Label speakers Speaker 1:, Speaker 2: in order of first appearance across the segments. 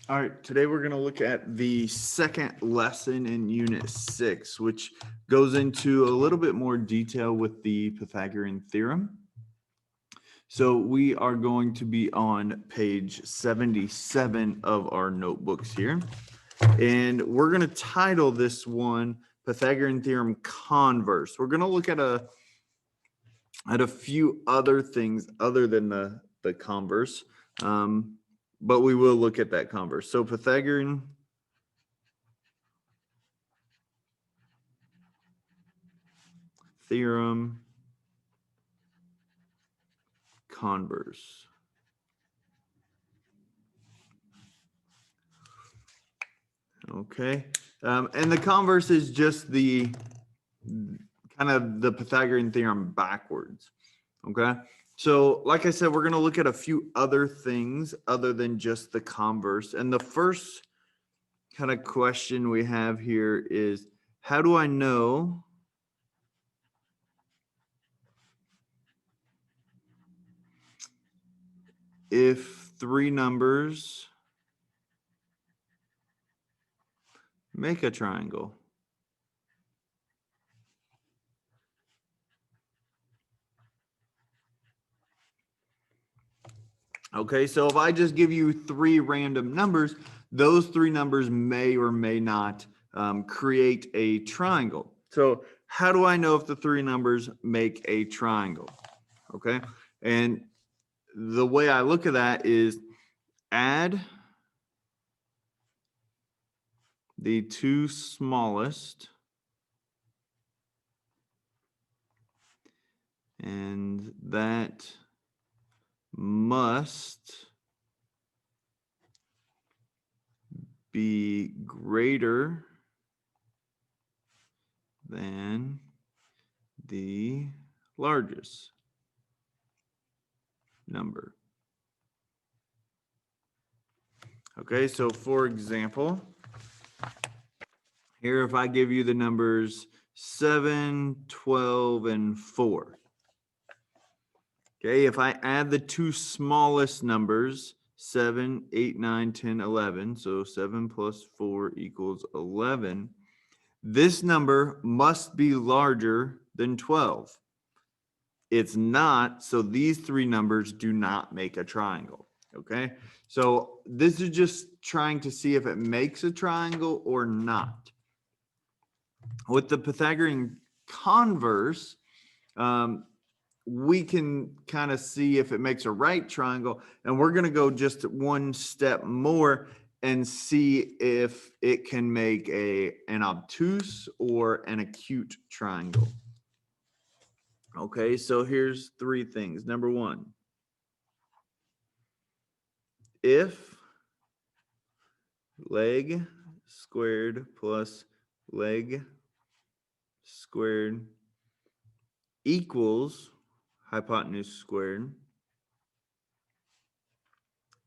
Speaker 1: All right, today we're going to look at the second lesson in Unit 6, which goes into a little bit more detail with the Pythagorean theorem. So we are going to be on page 77 of our notebooks here. And we're going to title this one Pythagorean theorem Converse. We're going to look at a few other things other than the converse. But we will look at that converse. So Pythagorean theorem converse. Okay. And the converse is just the kind of the Pythagorean theorem backwards. Okay. So like I said, we're going to look at a few other things other than just the converse. And the first kind of question we have here is, how do I know if three numbers make a triangle? Okay, so if I just give you three random numbers, those three numbers may or may not create a triangle. So how do I know if the three numbers make a triangle? Okay, and the way I look at that is add the two smallest and that must be greater than the largest number. Okay, so for example, here if I give you the numbers 7, 12, and 4. Okay, if I add the two smallest numbers, 7, 8, 9, 10, 11, so 7 plus 4 equals 11, this number must be larger than 12. It's not, so these three numbers do not make a triangle. Okay, so this is just trying to see if it makes a triangle or not. With the Pythagorean converse, we can kind of see if it makes a right triangle, and we're going to go just one step more and see if it can make an obtuse or an acute triangle. Okay, so here's three things. Number one, if leg squared plus leg squared equals hypotenuse squared,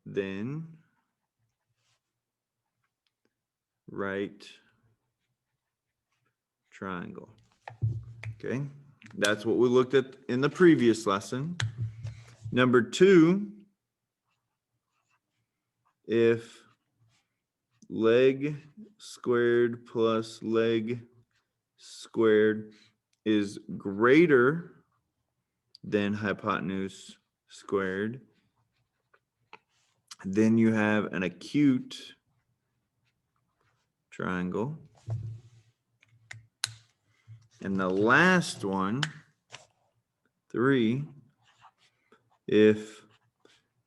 Speaker 1: then right triangle. Okay, that's what we looked at in the previous lesson. Number two, if leg squared plus leg squared is greater than hypotenuse squared, then you have an acute triangle. And the last one, 3, if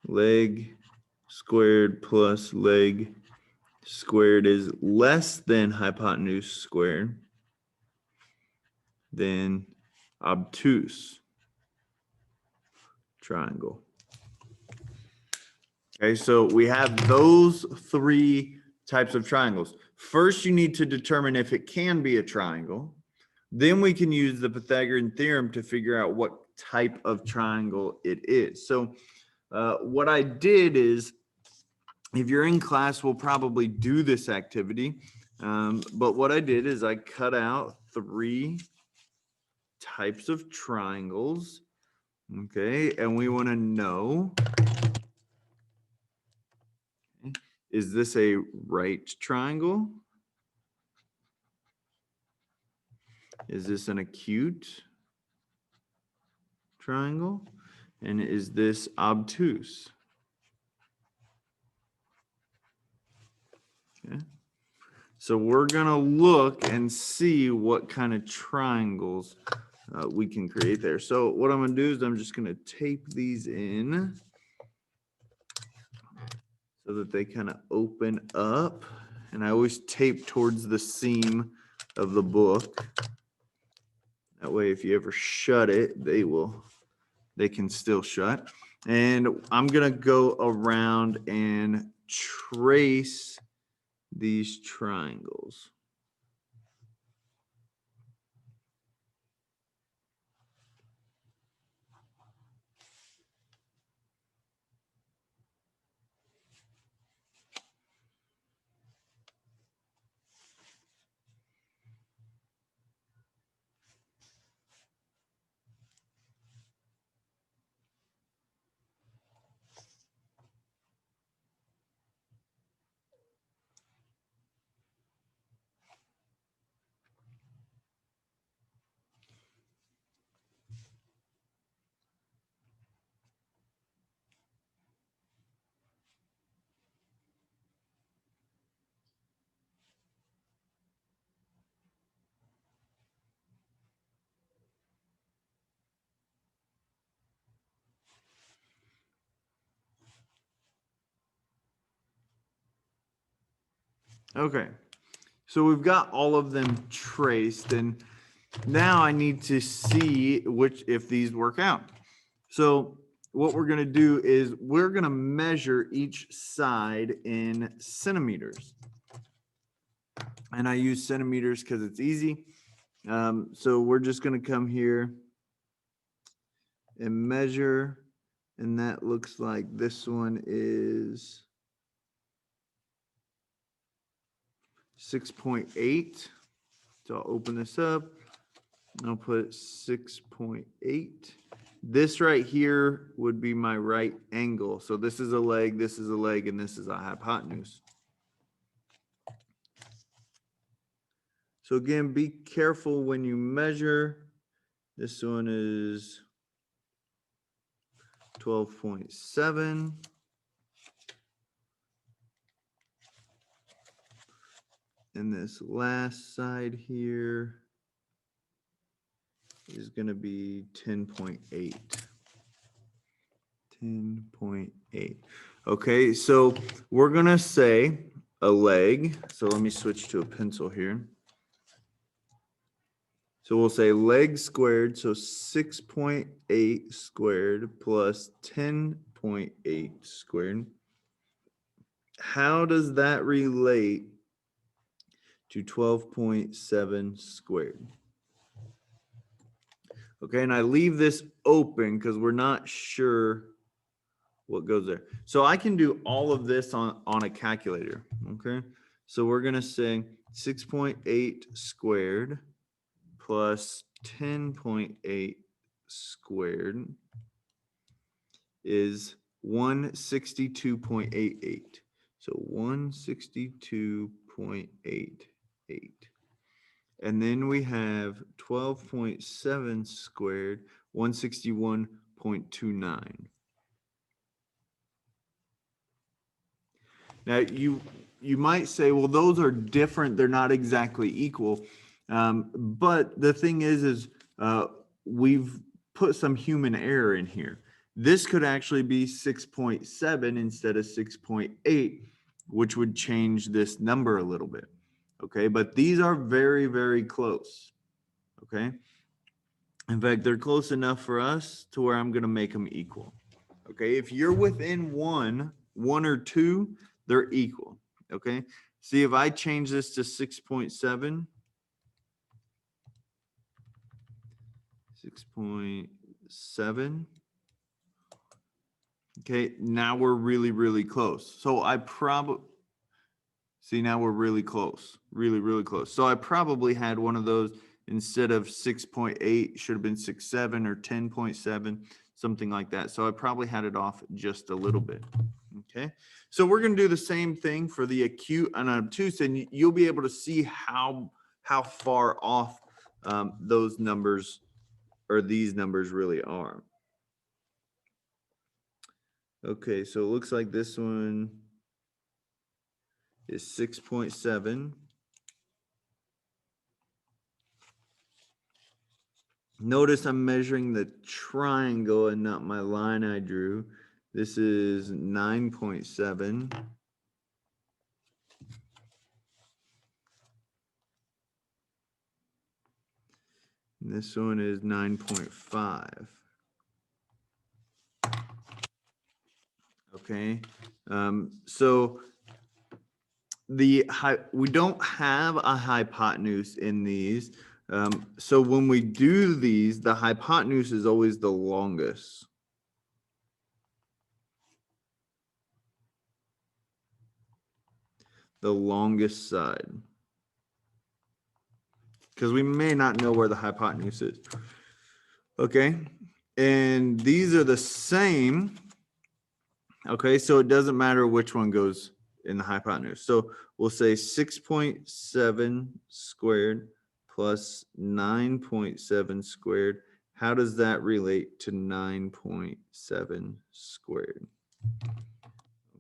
Speaker 1: leg squared plus leg squared is less than hypotenuse squared, then obtuse triangle. Okay, so we have those three types of triangles. First, you need to determine if it can be a triangle. Then we can use the Pythagorean theorem to figure out what type of triangle it is. So what I did is, if you're in class, we'll probably do this activity. But what I did is I cut out three types of triangles. Okay, and we want to know is this a right triangle? Is this an acute triangle? And is this obtuse? Okay. So we're going to look and see what kind of triangles we can create there. So what I'm going to do is I'm just going to tape these in so that they kind of open up. And I always tape towards the seam of the book. That way, if you ever shut it, they can still shut. And I'm going to go around and trace these triangles. Okay, so we've got all of them traced, and now I need to see if these work out. So what we're going to do is we're going to measure each side in centimeters. And I use centimeters because it's easy. So we're just going to come here and measure, and that looks like this one is 6.8. So I'll open this up. I'll put 6.8. This right here would be my right angle. So this is a leg, and this is a hypotenuse. So again, be careful when you measure. This one is 12.7. And this last side here is going to be 10.8. 10.8. Okay, so we're going to say a leg. So let me switch to a pencil here. So we'll say leg squared, so 6.8 squared plus 10.8 squared. How does that relate to 12.7 squared? Okay, and I leave this open because we're not sure what goes there. So I can do all of this on a calculator, okay? So we're going to say 6.8 squared plus 10.8 squared is 162.88. So 162.88. And then we have 12.7 squared, 161.29. Now you might say, well, those are different. They're not exactly equal. But the thing is we've put some human error in here. This could actually be 6.7 instead of 6.8, which would change this number a little bit. Okay, but these are very, very close. Okay. In fact, they're close enough for us to where I'm going to make them equal. Okay, if you're within one or two, they're equal. Okay, see if I change this to 6.7, 6.7. Okay, now we're really, really close. So I probably, see, now we're really close, really, really close. So I probably had one of those instead of 6.8, should have been 6.7 or 10.7, something like that. So I probably had it off just a little bit. Okay, so we're going to do the same thing for the acute and obtuse, and you'll be able to see how far off those numbers or these numbers really are. Okay, so it looks like this one is 6.7. Notice I'm measuring the triangle and not my line I drew. This is 9.7. This one is 9.5. Okay, so we don't have a hypotenuse in these. So when we do these, the hypotenuse is always the longest. The longest side. Because we may not know where the hypotenuse is. Okay, and these are the same. Okay, so it doesn't matter which one goes in the hypotenuse. So we'll say 6.7 squared plus 9.7 squared. How does that relate to 9.7 squared?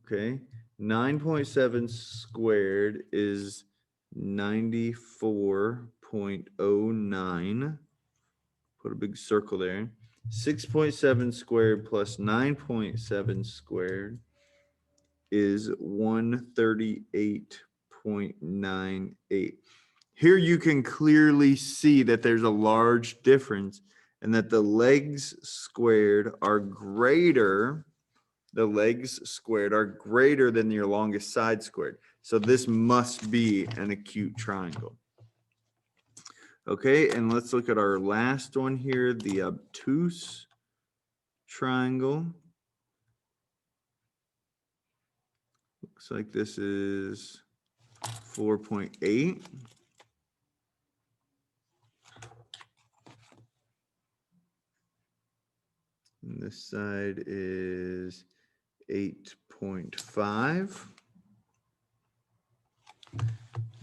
Speaker 1: Okay, 9.7 squared is 94.09. Put a big circle there. 6.7 squared plus 9.7 squared is 138.98. Here you can clearly see that there's a large difference and that the legs squared are greater. The legs squared are greater than your longest side squared. So this must be an acute triangle. Okay, and let's look at our last one here, the obtuse triangle. Looks like this is 4.8. And this side is 8.5.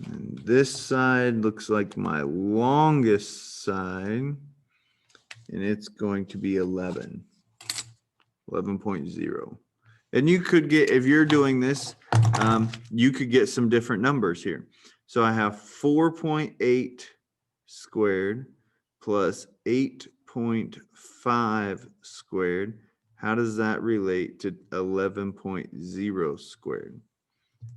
Speaker 1: And this side looks like my longest side, and it's going to be 11.0. And you could get, if you're doing this, you could get some different numbers here. So I have 4.8 squared plus 8.5 squared. How does that relate to 11.0 squared?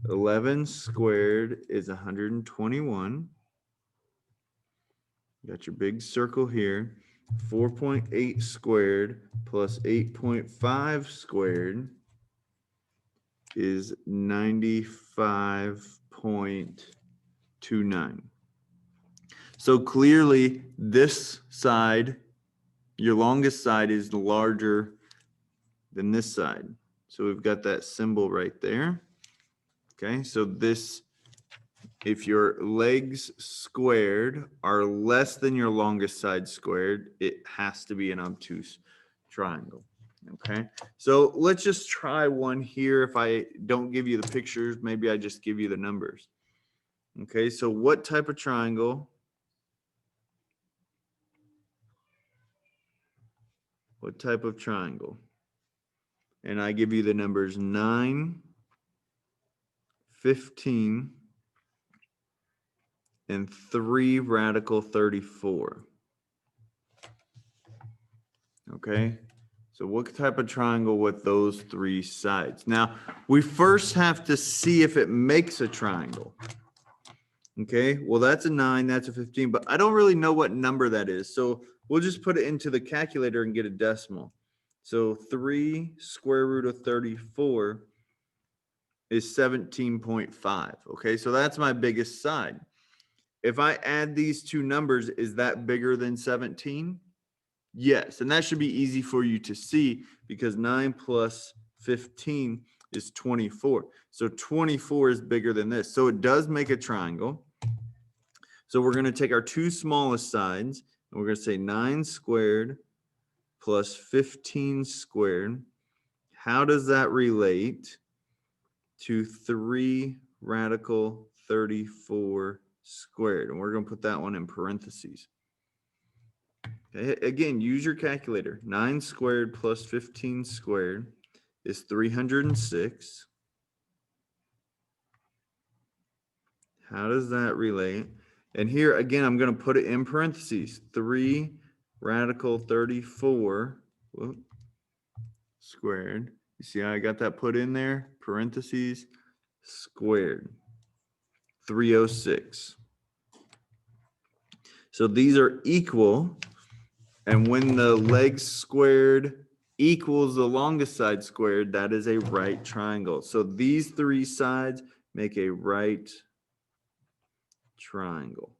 Speaker 1: 11 squared is 121. Got your big circle here. 4.8 squared plus 8.5 squared is 95.29. So clearly this side, your longest side, is larger than this side. So we've got that symbol right there. Okay, so this, if your legs squared are less than your longest side squared, it has to be an obtuse triangle. Okay, so let's just try one here. If I don't give you the pictures, maybe I just give you the numbers. Okay, so what type of triangle? What type of triangle? And I give you the numbers 9, 15, and 3 radical 34. Okay, so what type of triangle with those 3 sides? Now, we first have to see if it makes a triangle. Okay, well, that's a 9, that's a 15, but I don't really know what number that is. So we'll just put it into the calculator and get a decimal. So 3 square root of 34 is 17.5. Okay, so that's my biggest side. If I add these two numbers, is that bigger than 17? Yes, and that should be easy for you to see because 9 plus 15 is 24. So 24 is bigger than this. So it does make a triangle. So we're going to take our two smallest sides and we're going to say 9 squared plus 15 squared. How does that relate to 3 radical 34 squared. And we're going to put that one in parentheses. Okay, again, use your calculator. 9 squared plus 15 squared is 306. How does that relate? And here, again, I'm going to put it in parentheses. 3 radical 34 squared. You see how I got that put in there? Parentheses squared. 306. So these are equal. And when the legs squared equals the longest side squared, that is a right triangle. So these 3 sides make a right triangle.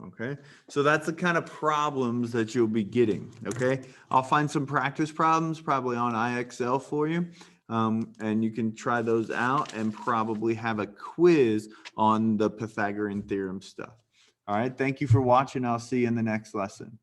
Speaker 1: Okay, so that's the kind of problems that you'll be getting. Okay, I'll find some practice problems probably on IXL for you. And you can try those out and probably have a quiz on the Pythagorean theorem stuff. All right, thank you for watching. I'll see you in the next lesson.